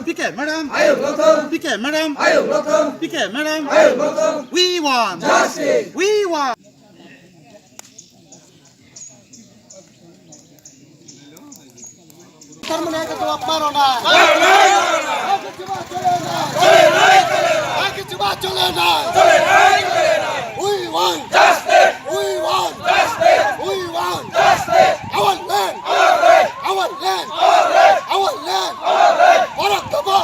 Piquet, madam. Piquet, madam. Piquet, madam. We want Justice. We want. Terminate the Marona. We want Justice. We want Justice. We want Justice. our land. Our right. Our land. Our right. Our land. Our right. Warakaba.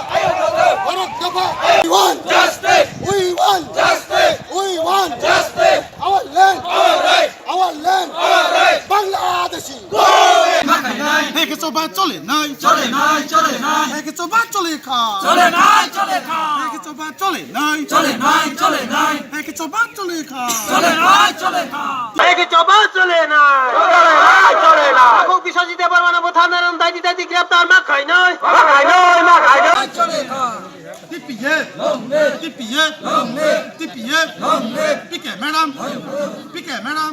Warakaba. We want Justice. We want Justice. We want Justice. our land. Our right. Our land. Our right. Bangladeshi. Hey, so bad, chole nai. চলে নাই চলে নাই Hey, so bad, chole kha. চলে নাই চলে খা Hey, so bad, chole nai. চলে নাই চলে নাই Hey, so bad, chole kha. চলে নাই চলে খা একে চবা চলে না চলে না এখন বিশ্বজিৎ বর্মন থানার দাদি দাদি গ্রেপ্তার মা খাই নয় মা খাই নয় চলে খা TPA. TPA. TPA. Piquet, madam. Piquet, madam.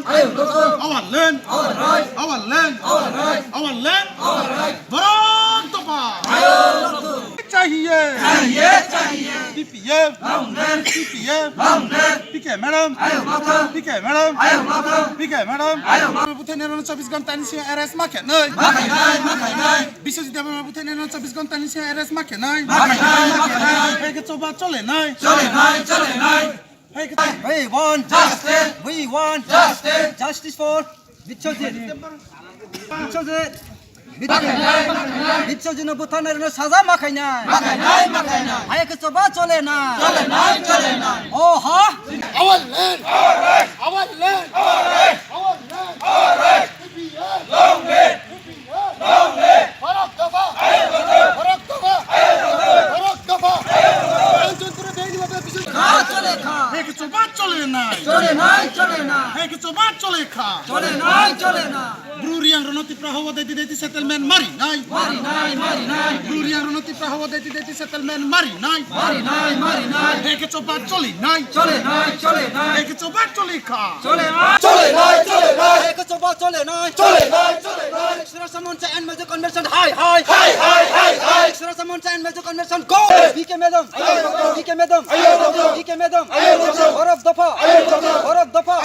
Our land. Our right. Our land. Our right. Our land. Our right. Bharat Topa. चाहिए चाहिए चाहिए TPA. TPA. Piquet, madam. Piquet, madam. Piquet, madam. Butuh neron 24 घंटा ni siang RS makan nai. মাখাই নাই মাখাই নাই Bisa jadi apa butuh neron 24 ঘন্টা ni siang RS makan nai. মাখাই নাই মাখাই নাই Hey, kita coba chole nai. চলে নাই চলে নাই Hey, kita We want Justice. We want Justice. justice for Bichojit. Bichojit. মাখাই নাই মাখাই নাই Bichojit Bhutanর সাজা মাখাই না মাখাই নাই মাখাই নাই আয়কে চবা চলে না চলে নাই চলে নাই ও হা our land. Our right. Our land. Our right. Our land. Our right. TPA. Long live. Long live. Bharat Topa. Bharat Topa. Bharat Topa. Anjuntura beini babe bisu. খা চলে খা Hey, kita coba chole nai. চলে নাই চলে না Hey, kita coba chole kha. চলে নাই চলে না Bruri yang ronoti prahawa deti settlement mari nai. মারি নাই মারি নাই Bruri yang ronoti prahawa deti settlement mari nai. মারি নাই মারি নাই Hey, kita coba chole nai. চলে নাই চলে নাই Hey, kita coba chole kha. চলে নাই চলে নাই চলে নাই আয়কে চবা চলে না চলে নাই চলে নাই Extra Monte and Major Convention hi hi high high high high Extra Monte and Major Convention go PK madam PK madam PK madam Bharat Dofa Bharat Dofa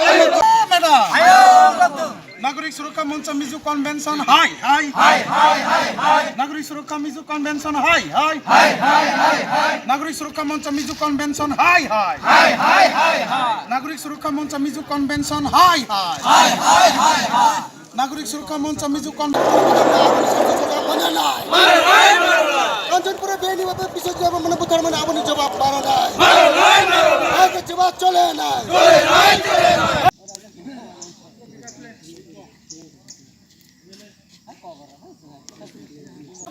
Madam. আয়ো রদ্দু Nagorik Surakha Moncha Mizu Convention hi hi. High high high high Nagorik Surakha Mizu Convention hi hi. High high high high Nagorik Surakha Moncha Mizu Convention hi hi. High high high high Nagorik Surakha Moncha Mizu Convention hi hi. High high high high Nagorik Surakha Moncha Mizu Convention mana nai. মারে নাই মারে নাই Anjuntura beini babe bisu jawab mana putar mana abani jawab mana nai. মারে নাই মারে নাই Hey, kita coba chole nai. চলে নাই চলে নাই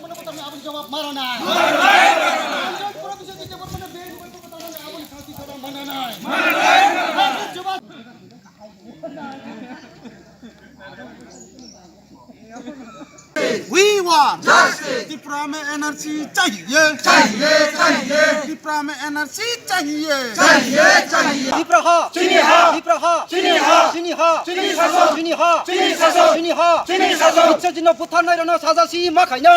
Mana putar mana abani jawab mana nai. মারে নাই মারে নাই Anjuntura bisu jawab mana beini babe putar mana abani khasi jawab mana nai. মারে নাই মারে নাই Hey, kita coba We want Justice. Tripura में एनआरसी चाहिए चाहिए चाहिए त्रिपुरा में एनआरसी चाहिए चाहिए चाहिए Dipraha চিনিহা Dipraha চিনিহা Chiniha চিনি শাসন Chiniha চিনি শাসন Chiniha চিনি শাসন Bichojit Bhutanর সাজাসি মাখাই না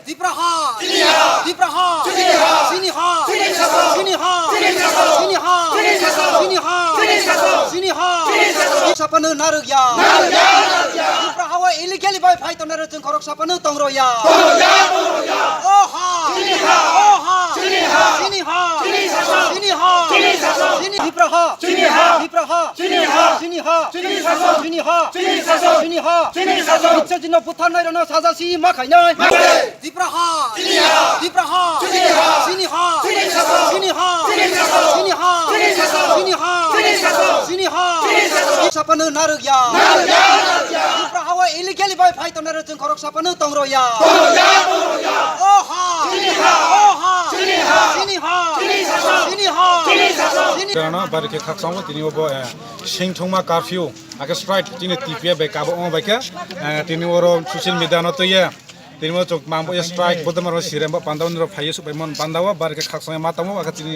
Dipraha চিনিহা Dipraha চিনিহা Chiniha চিনি শাসন Chiniha চিনি শাসন Chiniha চিনি শাসন Chiniha চিনি শাসন Chiniha চিনি শাসন Sapanu narugya নারগা নারগা Dipraha illegally by fight on the korok sapanu tongroya Barua Barua Oha চিনিহা Oha চিনিহা Chiniha চিনি শাসন Chiniha চিনি শাসন Dipraha চিনিহা Dipraha চিনিহা Chiniha চিনি শাসন Chiniha চিনি শাসন Chiniha চিনি শাসন Bichojit Bhutanর সাজাসি মাখাই না Dipraha চিনিহা Dipraha চিনিহা Chiniha চিনি শাসন Chiniha চিনি শাসন Chiniha চিনি শাসন Chiniha চিনি শাসন Chiniha চিনি শাসন Sapanu narugya নারগা নারগা Dipraha illegally by fight on the korok sapanu tongroya Barua Barua Oha চিনিহা Oha চিনিহা Chiniha চিনি শাসন Chiniha চিনি শাসন Karena bari ke khak sango tini obo sing thongma curfew ake strike tini TPA be kabo on bake tini oro social media no to ye তিনি চোখ মামো strike বদমার সিরেম পান্দাও নির ফাইয়ে সুপাইমন পান্দাও বারকে খাকসং মাতামো আকা চিনি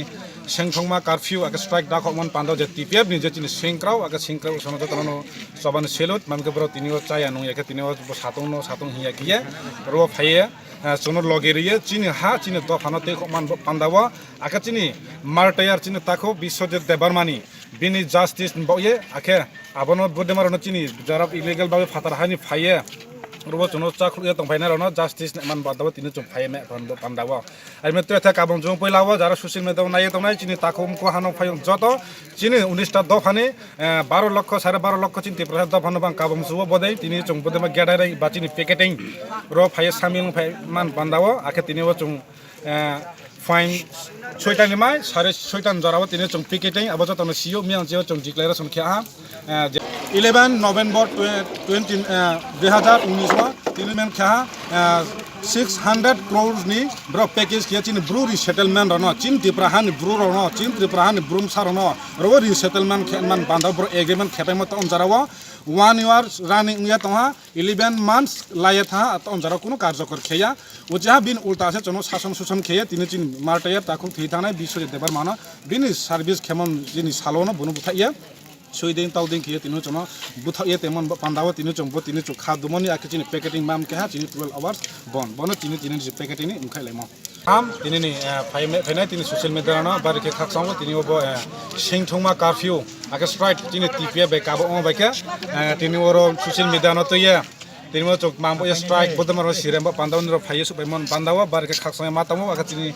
সেংথংমা curfew আকা স্ট্রাইক দাখমন পান্দাও যে TPF ni je chini singkraw aga singkraw sono tono soban selut mamke bro tinio chaya nung yake tinio satung hiya kiye ro phaiye sono logeriye chini ha chini do phanote man pandawa aka chini martayar chini takho biswajit debarmani bini justice boye ake abono bodemarono chini jarab illegal babe fatar hani phaiye rubo chono chakhuya tongfaina rono justice man badawa tini chum phaime pandawa ai metro tha kabong jong poilawa jara social media naye tongnai chini takhom ko hano phayong joto chini 19 ta dofane 12 লক্ষ 12.5 লক্ষ চিন্তি প্রসাদ দফানো বাং কাবম সুব বদাই তিনি চং বদমা গেডাই বা চিনি packeting ro phaye samil phai man pandawa ake tini wo chung fine 6টা নিমাই 6.5 জরাও তিনি চং প্যাকেটিং আবজ তন সিও মিয়াং যে চং ডিক্লেয়ার সন খিয়া 11 নভেম্বর 2019 তিনি মেন খিয়া 600 crores ni bro package kia chin bru resettlement rono chin tiprahan bru rono chin tiprahan brum sarono ro resettlement man bandha bro agreement khepai mot onjarawa 1 year running ya toha 11 months laye tha onjara kuno karjakor kheya uja bin ulta se chono shason susan kheya tini chin martaya takhu thithanai bisho debar mana bin service khemon jini salono bunu buthaiya soidin taudin kiye tinu chono buthaiye temon pandawa tinu chombo tinu chu khadumoni akchini packaging mam kha chini 12 hours bono tini ji packaging ni umkhai lemo am tini ni fainai tini social media no barike khaksang tini obo singthongma curfew aka strike tini tipia be kabo on ba ke tini oro social media no to ye tini mo chok mambo strike bodamar sirem pandaw niro phaiye supaimon pandawa barike khaksang matamo aka tini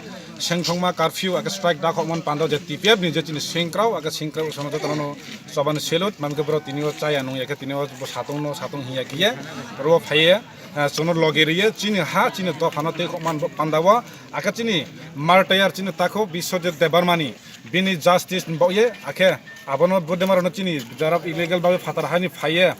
singthongma curfew aka strike dakhomon pandaw je tipia ni je tini singkraw sono tono soban selut mamke bro tini o chaya nung yake tini o satung hiya kiye ro phaiye sono logeriye chini ha chini do phanote man pandawa aka chini martayar chini takho biswajit debarmani bini justice boye ake abono bodemarono chini jarab illegal babe fatar hani phaiye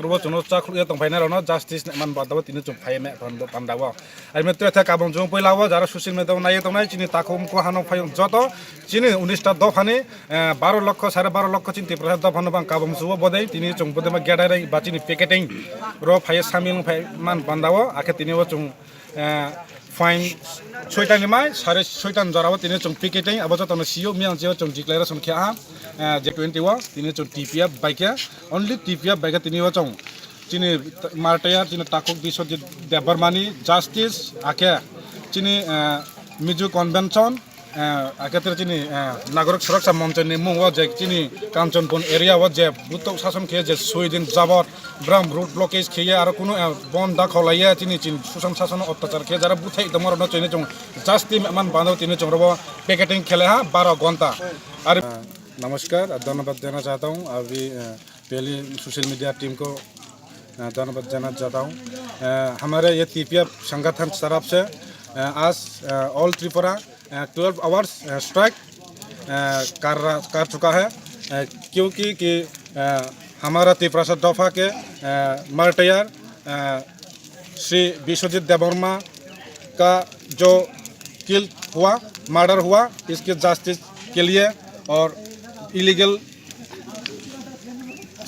rubo chono chakhuya tongfaina rono justice man badawa tini chum phaime pandawa ai metro tha kabong jong poilawa jara social media naye tongnai chini takhom ko hano phayong joto chini 19 ta dofane 12 লক্ষ 12.5 লক্ষ চিন্তি প্রসাদ দফানো বাং কাবম সুব বদাই তিনি চং বদমা গেডাই বা চিনি packeting ro phaye samil phai man pandawa ake tini wo chung fine 6টা নিমাই 6.5 জরাও তিনি চং প্যাকেটিং আবজ তন সিও মিয়াং যে চং ডিক্লেয়ার সন খিয়া যে 21 তিনি চং টিপিএফ বাইকে অনলি টিপিএফ বাইকে তিনি wo chong chini martaya chini takok biswajit debarmani justice ake chini miju convention aketer chini nagorik suraksha monch ni mung wo je chini kanchanpon area wo je butok shason khe je 6 din jabot bram road blockage khiye ar kuno bon da kholaiya chini susan shason অত্যাচার khe jara buthai tomor no chini chong justice man bandhaw tini chong robo packeting khele ha 12 घंटा और नमस्कार धन्यवाद देना चाहता हूँ अभी पहली सोशल मीडिया टीम को धन्यवाद देना चाहता हूँ हमारे ये टीपीएफ संगठन तरफ से आज ऑल त्रिपुरा 12 आवर्स स्ट्राइक कर चुका है क्योंकि हमारा त्रिपुरा दफा के मार्टयार श्री विश्वजीत देवर्मा का जो किल हुआ मर्डर हुआ इसके जस्टिस के लिए और इलीगल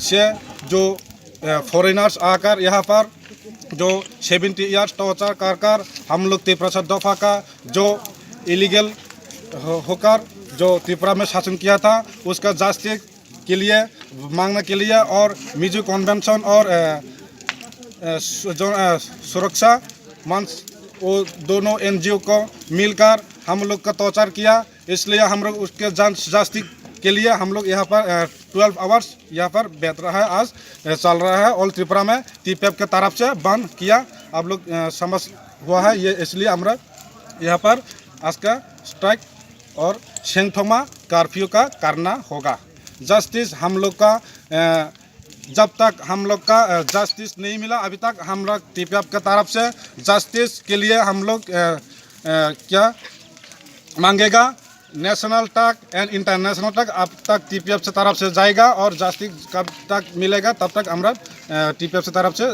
से जो फॉरेनर्स आकर यहाँ पर जो 70 ईयर्स टॉर्चर कर हम लोग त्रिपुरा दफा का जो इलीगल होकर जो त्रिपुरा में शासन किया था उसका जस्टिस के लिए मांगने के लिए और मिजो कन्वेंशन और जो सुरक्षा मंच वो दोनों एनजीओ को मिलकर हम लोग का टॉर्चर किया इसलिए हम लोग उसके जस्टिस के लिए हम लोग यहाँ पर 12 आवर्स यहाँ पर बैठ रहा है आज चल रहा है ऑल त्रिपुरा में टीपीएफ के तरफ से बंद किया आप लोग समझ हुआ है ये इसलिए हम लोग यहाँ पर आज का स्ट्राइक और सेंगथोमा कर्फ्यू का करना होगा जस्टिस हम लोग का जब तक हम लोग का जस्टिस नहीं मिला अभी तक हम लोग टीपीएफ के तरफ से जस्टिस के लिए हम लोग क्या मांगेगा नेशनल तक एंड इंटरनेशनल तक अब तक टीपीएफ से तरफ से जाएगा और जस्टिस कब तक मिलेगा तब तक हम लोग टीपीएफ से तरफ से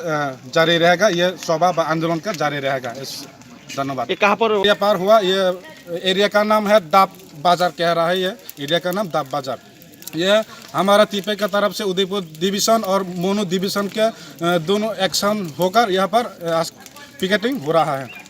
जारी रहेगा ये सभा आंदोलन का जारी रहेगा धन्यवाद ये कहाँ पर एरिया पार हुआ ये एरिया का नाम है दाब बाजार कह रहा है ये एरिया का नाम दाब बाजार ये हमारा टीपीएफ की तरफ से उदयपुर डिवीज़न और मोनू डिवीज़न के दोनों एक्शन होकर यहाँ पर पिकेटिंग हो रहा है।